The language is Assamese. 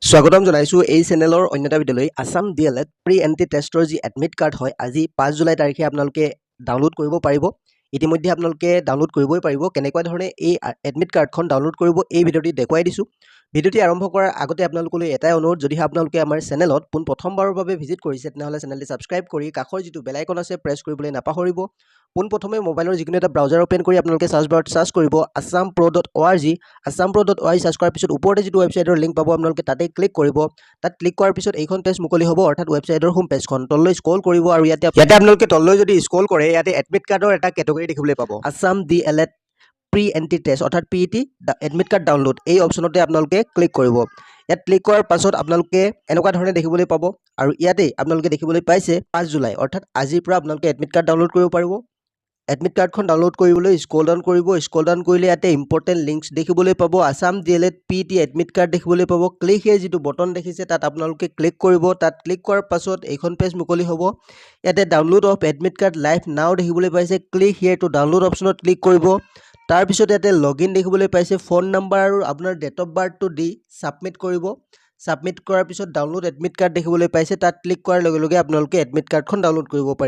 স্বাগতম জনাইছো এই চেনেলৰ অন্য এটা ভিডিঅ'লৈ আসাম ডিএলএড প্ৰি এণ্ট্ৰি টেষ্টৰ যি এডমিট কাৰ্ড হয় আজি 5 জুলাই তাৰিখে আপোনালোকে ডাউনলোড কৰিব পাৰিব ইতিমধ্যে আপোনালোকে ডাউনলোড কৰিবই পাৰিব কেনেকুৱা ধৰণে এই এডমিট কাৰ্ডখন ডাউনলোড কৰিব এই ভিডিঅ'টি দেখুৱাই দিছো ভিডিঅ'টি আৰম্ভ কৰাৰ আগতে আপোনালোকলৈ এটাই অনুৰোধ যদি আপোনালোকে আমাৰ চেনেলত পোন প্ৰথমবাৰৰ বাবে ভিজিট কৰিছে তেনেহলে চেনেলটি সাবস্ক্ৰাইব কৰি কাষৰ যিটো বেল আইকন আছে প্ৰেছ কৰিবলৈ নাপাহৰিব পোন প্ৰথমে মোবাইলৰ যিকোনো এটা ব্ৰাউজাৰ ওপেন কৰি আপোনালোকে সাৰ্চ বাৰত সাৰ্চ কৰিব assampro.org assampro.org সাৰ্চ কৰাৰ পিছত ওপৰতে যিটো ৱেবছাইটৰ লিংক পাব আপোনালোকে তাতে ক্লিক কৰিব তাত ক্লিক কৰাৰ পিছত এইখন পেজ মুকলি হ'ব অৰ্থাৎ ৱেবছাইটৰ হোম পেজখন তললৈ স্ক্ৰল কৰিব আৰু ইয়াতে আপোনালোকে তললৈ যদি স্ক্ৰল কৰে ইয়াতে এডমিট কাৰ্ডৰ এটা কেটেগৰী দেখিবলৈ পাব Assam DElEd pre entry test অৰ্থাৎ পিইটি এডমিট কাৰ্ড ডাউনলোড এই অপচনতে আপোনালোকে ক্লিক কৰিব ইয়াত ক্লিক কৰাৰ পাছত আপোনালোকে এনেকুৱা ধৰণে দেখিবলৈ পাব আৰু ইয়াতে আপোনালোকে দেখিবলৈ পাইছে 5 জুলাই অৰ্থাৎ আজিৰ পৰা আপোনালোকে এডমিট কাৰ্ড ডাউনলোড কৰিব পাৰিব এডমিট কাৰ্ডখন ডাউনলোড কৰিবলৈ স্ক্ৰল ডাউন কৰিব স্ক্ৰল ডাউন কৰিলে ইয়াতে ইম্পৰ্টেণ্ট লিংকছ দেখিবলৈ পাব Assam DElEd PET admit card দেখিবলৈ পাব ক্লিক হিয়াৰ যিটো বটন দেখিছে তাত আপোনালোকে ক্লিক কৰিব তাত ক্লিক কৰাৰ পাছত এইখন পেজ মুকলি হ'ব ইয়াতে download of admit card live now দেখিবলৈ পাইছে ক্লিক হিয়াৰ টু ডাউনলোড অপচনত ক্লিক কৰিব তাৰ পিছত ইয়াতে লগইন দেখিবলৈ পাইছে ফোন নম্বৰ আৰু আপোনাৰ ডেট অফ বাৰ্থটো দি সাবমিট কৰিব সাবমিট কৰাৰ পিছত ডাউনলোড এডমিট কাৰ্ড দেখিবলৈ পাইছে তাত ক্লিক কৰাৰ লগে লগে আপোনালোকে এডমিট কাৰ্ডখন ডাউনলোড কৰিব পাৰিব